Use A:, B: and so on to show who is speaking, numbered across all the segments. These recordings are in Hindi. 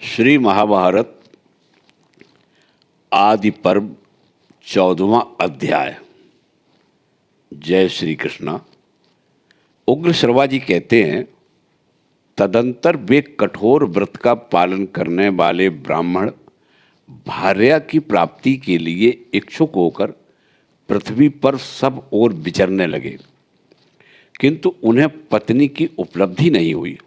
A: श्री महाभारत आदि पर्व 14वां अध्याय। जय श्री कृष्णा। उग्र श्रवा जी कहते हैं, तदंतर वे कठोर व्रत का पालन करने वाले ब्राह्मण भार्या की प्राप्ति के लिए इच्छुक होकर पृथ्वी पर सब ओर विचरने लगे, किंतु उन्हें पत्नी की उपलब्धि नहीं हुई।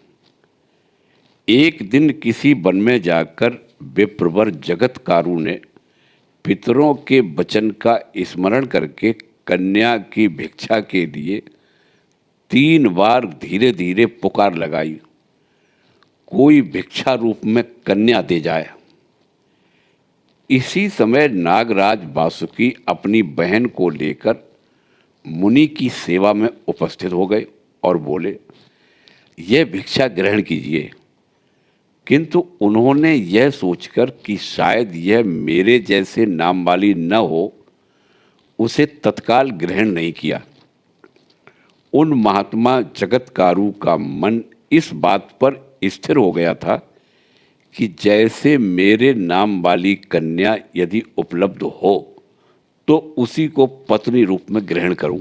A: एक दिन किसी वन में जाकर विप्रवर जगतकारु ने पितरों के वचन का स्मरण करके कन्या की भिक्षा के लिए 3 बार धीरे धीरे पुकार लगाई, कोई भिक्षा रूप में कन्या दे जाए। इसी समय नागराज वासुकी अपनी बहन को लेकर मुनि की सेवा में उपस्थित हो गए और बोले, यह भिक्षा ग्रहण कीजिए। किंतु उन्होंने यह सोचकर कि शायद यह मेरे जैसे नाम वाली न हो, उसे तत्काल ग्रहण नहीं किया। उन महात्मा जगतकारु का मन इस बात पर स्थिर हो गया था कि जैसे मेरे नाम वाली कन्या यदि उपलब्ध हो तो उसी को पत्नी रूप में ग्रहण करूं।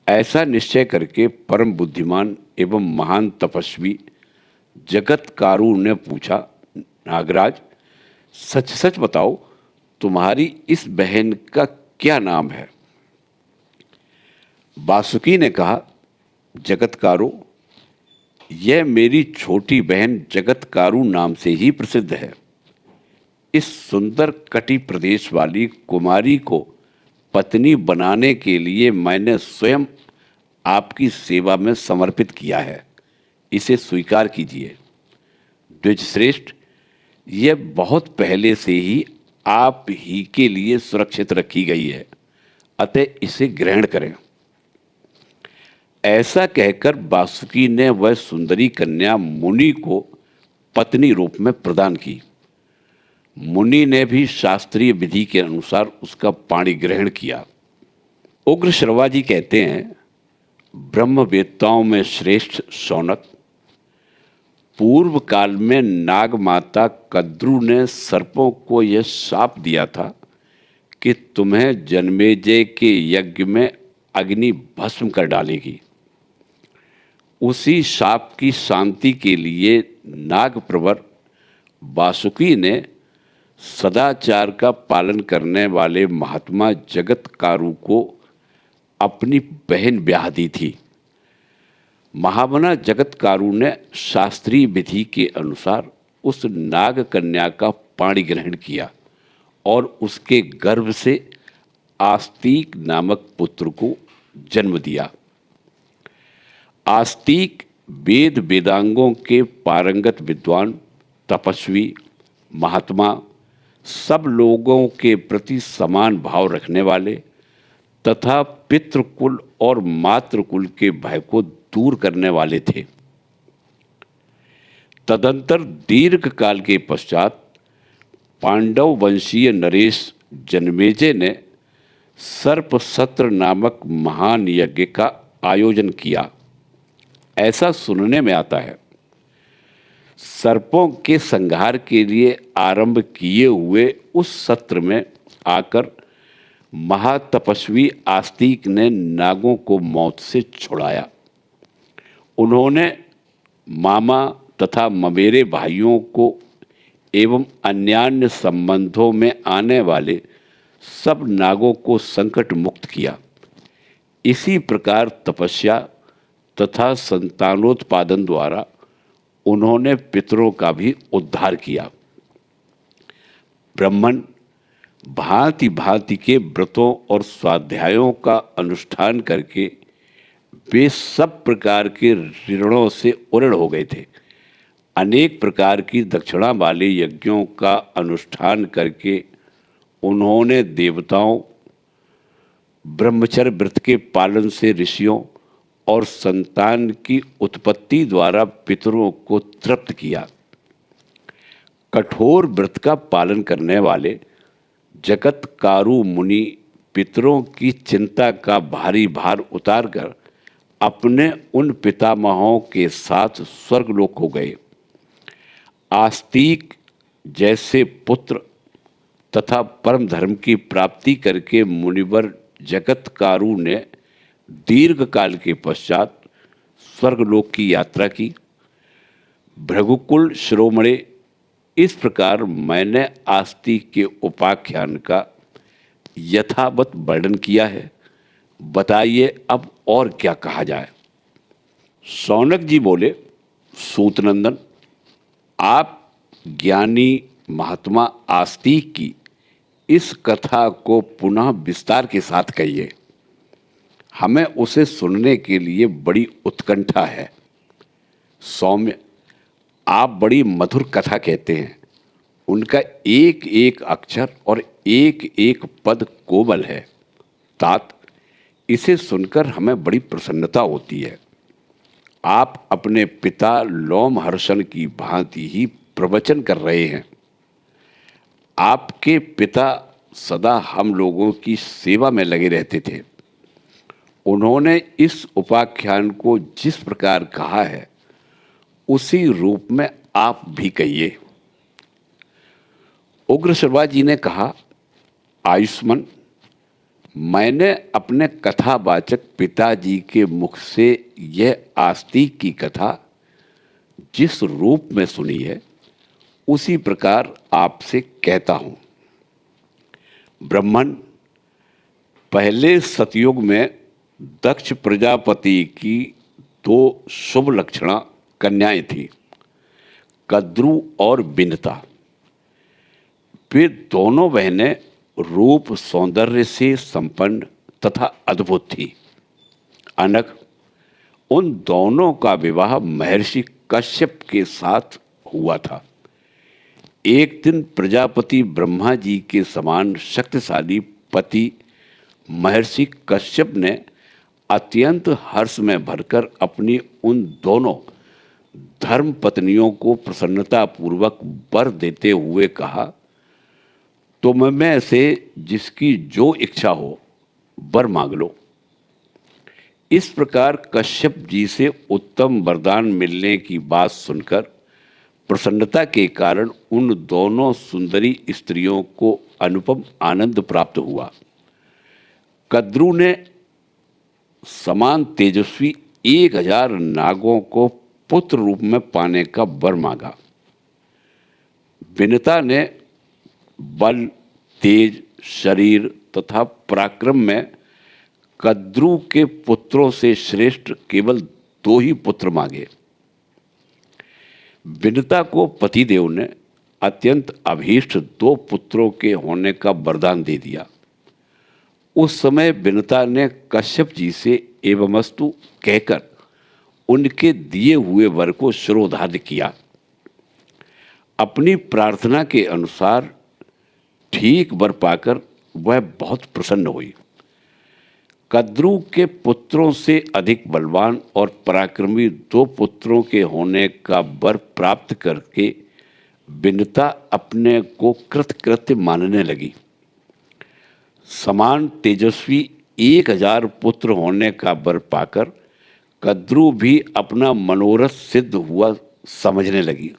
A: ऐसा निश्चय करके परम बुद्धिमान एवं महान तपस्वी जगतकारु ने पूछा, नागराज, सच सच बताओ, तुम्हारी इस बहन का क्या नाम है? वासुकी ने कहा, जगतकारु, यह मेरी छोटी बहन जगतकारु नाम से ही प्रसिद्ध है। इस सुंदर कटि प्रदेश वाली कुमारी को पत्नी बनाने के लिए मैंने स्वयं आपकी सेवा में समर्पित किया है, इसे स्वीकार कीजिए। द्विजश्रेष्ठ, यह बहुत पहले से ही आप ही के लिए सुरक्षित रखी गई है, अतः इसे ग्रहण करें। ऐसा कहकर वासुकी ने वह सुंदरी कन्या मुनि को पत्नी रूप में प्रदान की। मुनि ने भी शास्त्रीय विधि के अनुसार उसका पाणी ग्रहण किया। उग्र श्रवा जी कहते हैं, ब्रह्मवेत्ताओं में श्रेष्ठ शौनक, पूर्व काल में नाग माता कद्रु ने सर्पों को यह शाप दिया था कि तुम्हें जन्मेजय के यज्ञ में अग्नि भस्म कर डालेगी। उसी शाप की शांति के लिए नागप्रवर वासुकी ने सदाचार का पालन करने वाले महात्मा जगतकारु को अपनी बहन ब्याह दी थी। महामना जगतकारु ने शास्त्रीय विधि के अनुसार उस नाग कन्या का पाणी ग्रहण किया और उसके गर्भ से आस्तिक नामक पुत्र को जन्म दिया। आस्तिक वेद वेदांगों के पारंगत विद्वान, तपस्वी, महात्मा, सब लोगों के प्रति समान भाव रखने वाले तथा पितृकुल और मातृकुल के भय को दूर करने वाले थे। तदंतर दीर्घ काल के पश्चात पांडव वंशीय नरेश जन्मेजय ने सर्प सत्र नामक महान यज्ञ का आयोजन किया, ऐसा सुनने में आता है। सर्पों के संहार के लिए आरंभ किए हुए उस सत्र में आकर महातपस्वी आस्तिक ने नागों को मौत से छुड़ाया। उन्होंने मामा तथा ममेरे भाइयों को एवं अन्यान्य संबंधों में आने वाले सब नागों को संकट मुक्त किया। इसी प्रकार तपस्या तथा संतानोत्पादन द्वारा उन्होंने पितरों का भी उद्धार किया। ब्राह्मण भांति भांति के व्रतों और स्वाध्यायों का अनुष्ठान करके वे सब प्रकार के ऋणों से उऋण हो गए थे। अनेक प्रकार की दक्षिणा वाले यज्ञों का अनुष्ठान करके उन्होंने देवताओं, ब्रह्मचर्य व्रत के पालन से ऋषियों और संतान की उत्पत्ति द्वारा पितरों को तृप्त किया। कठोर व्रत का पालन करने वाले जगतकारु मुनि पितरों की चिंता का भारी भार उतारकर अपने उन पितामहों के साथ स्वर्गलोक हो गए। आस्तिक जैसे पुत्र तथा परम धर्म की प्राप्ति करके मुनिवर जगतकारु ने दीर्घ काल के पश्चात स्वर्गलोक की यात्रा की। भृगुकुल शिरोमणे, इस प्रकार मैंने आस्तिक के उपाख्यान का यथावत वर्णन किया है। बताइए अब और क्या कहा जाए। शौनक जी बोले, सूतनंदन, आप ज्ञानी महात्मा आस्तिक की इस कथा को पुनः विस्तार के साथ कहिए। हमें उसे सुनने के लिए बड़ी उत्कंठा है। सौम्य, आप बड़ी मधुर कथा कहते हैं। उनका एक एक अक्षर और एक एक पद कोमल है। तात, इसे सुनकर हमें बड़ी प्रसन्नता होती है। आप अपने पिता लोमहर्षण की भांति ही प्रवचन कर रहे हैं। आपके पिता सदा हम लोगों की सेवा में लगे रहते थे। उन्होंने इस उपाख्यान को जिस प्रकार कहा है उसी रूप में आप भी कहिए। उग्रश्रवा जी ने कहा, आयुष्मान, मैंने अपने कथावाचक पिताजी के मुख से यह आस्तिक की कथा जिस रूप में सुनी है उसी प्रकार आपसे कहता हूं। ब्राह्मण, पहले सतयुग में दक्ष प्रजापति की दो शुभ लक्षणा कन्याएं थीं, कद्रु और बिनता। वे दोनों बहनें रूप सौंदर्य से संपन्न तथा अद्भुत थी। अनग, उन दोनों का विवाह महर्षि कश्यप के साथ हुआ था। एक दिन प्रजापति ब्रह्मा जी के समान शक्तिशाली पति महर्षि कश्यप ने अत्यंत हर्ष में भरकर अपनी उन दोनों धर्म पत्नियों को प्रसन्नतापूर्वक वर देते हुए कहा, तुम में से जिसकी जो इच्छा हो वर मांग लो। इस प्रकार कश्यप जी से उत्तम वरदान मिलने की बात सुनकर प्रसन्नता के कारण उन दोनों सुंदरी स्त्रियों को अनुपम आनंद प्राप्त हुआ। कद्रु ने समान तेजस्वी 1000 नागों को पुत्र रूप में पाने का वर मांगा। विनता ने बल, तेज, शरीर तथा पराक्रम में कद्रु के पुत्रों से श्रेष्ठ केवल 2 ही पुत्र मांगे। विनता को पतिदेव ने अत्यंत अभीष्ट 2 पुत्रों के होने का वरदान दे दिया। उस समय विनता ने कश्यप जी से एवमस्तु कहकर उनके दिए हुए वर को शिरोधार्य किया। अपनी प्रार्थना के अनुसार ठीक वर पाकर वह बहुत प्रसन्न हुई। कद्रु के पुत्रों से अधिक बलवान और पराक्रमी 2 पुत्रों के होने का वर प्राप्त करके विनता अपने को कृतकृत्य मानने लगी। समान तेजस्वी 1000 पुत्र होने का वर पाकर कद्रु भी अपना मनोरथ सिद्ध हुआ समझने लगी।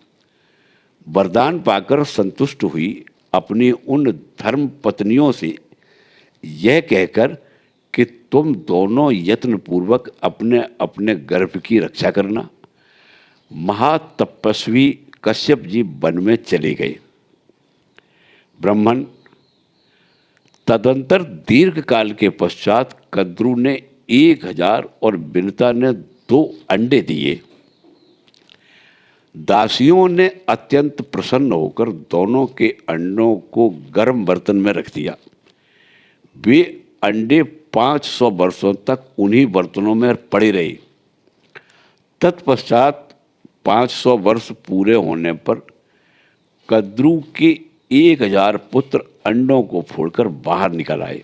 A: वरदान पाकर संतुष्ट हुई अपनी उन धर्म पत्नियों से यह कहकर कि तुम दोनों यत्नपूर्वक अपने अपने गर्भ की रक्षा करना, महातपस्वी कश्यप जी वन में चले गए। ब्राह्मण, तदंतर दीर्घ काल के पश्चात कद्रु ने 1000 और विनता ने 2 अंडे दिए। दासियों ने अत्यंत प्रसन्न होकर दोनों के अंडों को गर्म बर्तन में रख दिया। वे अंडे 500 वर्षों तक उन्हीं बर्तनों में पड़े रहे। तत्पश्चात 500 वर्ष पूरे होने पर कद्रु के 1000 पुत्र अंडों को फोड़कर बाहर निकल आए,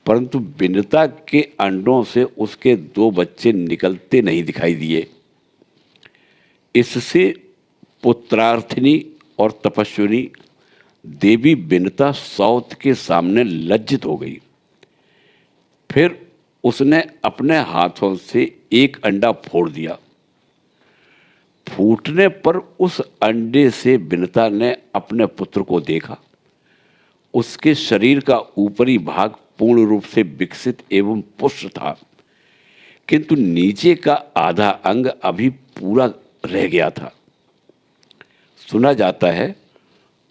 A: परंतु विनता के अंडों से उसके 2 बच्चे निकलते नहीं दिखाई दिए। इससे पुत्रार्थिनी और तपस्विनी देवी विनता सौत के सामने लज्जित हो गई। फिर उसने अपने हाथों से एक अंडा फोड़ दिया। फूटने पर उस अंडे से विनता ने अपने पुत्र को देखा। उसके शरीर का ऊपरी भाग पूर्ण रूप से विकसित एवं पुष्ट था, किंतु नीचे का आधा अंग अभी पूरा रह गया था। सुना जाता है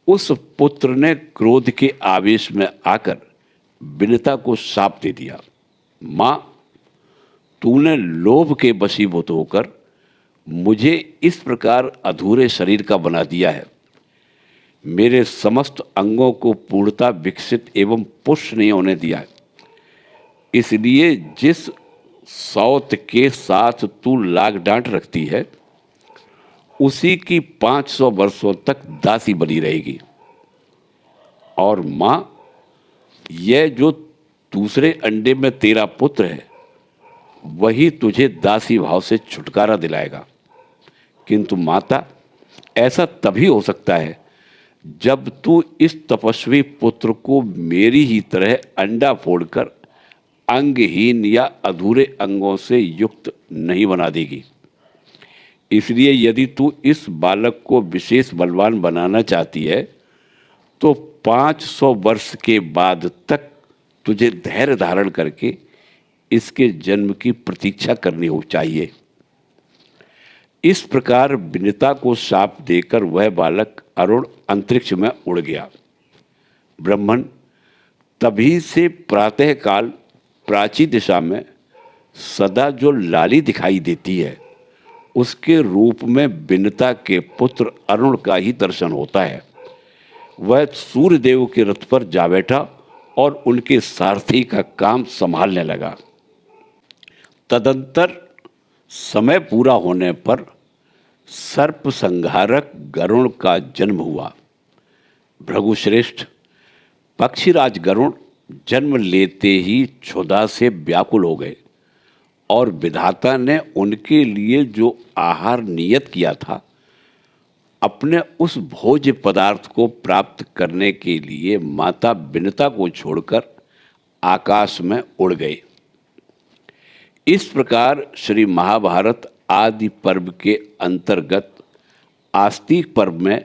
A: उस पुत्र ने क्रोध के आवेश में आकर विनता को शाप दे दिया, मां, तूने लोभ के वशीभूत होकर मुझे इस प्रकार अधूरे शरीर का बना दिया है। मेरे समस्त अंगों को पूर्णता विकसित एवं पुष्ट नहीं होने दिया है। इसलिए जिस सौत के साथ तू लाग डांट रखती है, उसी की 500 वर्षों तक दासी बनी रहेगी। और मां, यह जो दूसरे अंडे में तेरा पुत्र है, वही तुझे दासी भाव से छुटकारा दिलाएगा। किंतु माता, ऐसा तभी हो सकता है जब तू इस तपस्वी पुत्र को मेरी ही तरह अंडा फोड़कर अंगहीन या अधूरे अंगों से युक्त नहीं बना देगी। इसलिए यदि तू इस बालक को विशेष बलवान बनाना चाहती है, तो 500 वर्ष के बाद तक तुझे धैर्य धारण करके इसके जन्म की प्रतीक्षा करनी हो चाहिए। इस प्रकार विनता को शाप देकर वह बालक अरुण अंतरिक्ष में उड़ गया। ब्राह्मण तभी से प्रातःकाल प्राची दिशा में सदा जो लाली दिखाई देती है, उसके रूप में विनता के पुत्र अरुण का ही दर्शन होता है। वह सूर्यदेव के रथ पर जा बैठा और उनके सारथी का काम संभालने लगा। तदंतर समय पूरा होने पर सर्प संहारक गरुण का जन्म हुआ। भृगुश्रेष्ठ, पक्षीराज गरुण जन्म लेते ही क्षुधा से व्याकुल हो गए और विधाता ने उनके लिए जो आहार नियत किया था, अपने उस भोज्य पदार्थ को प्राप्त करने के लिए माता विनता को छोड़कर आकाश में उड़ गए। इस प्रकार श्री महाभारत आदि पर्व के अंतर्गत आस्तिक पर्व में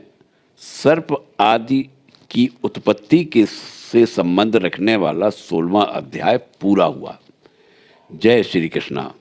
A: सर्प आदि की उत्पत्ति के से संबंध रखने वाला 16वां अध्याय पूरा हुआ। जय श्री कृष्णा।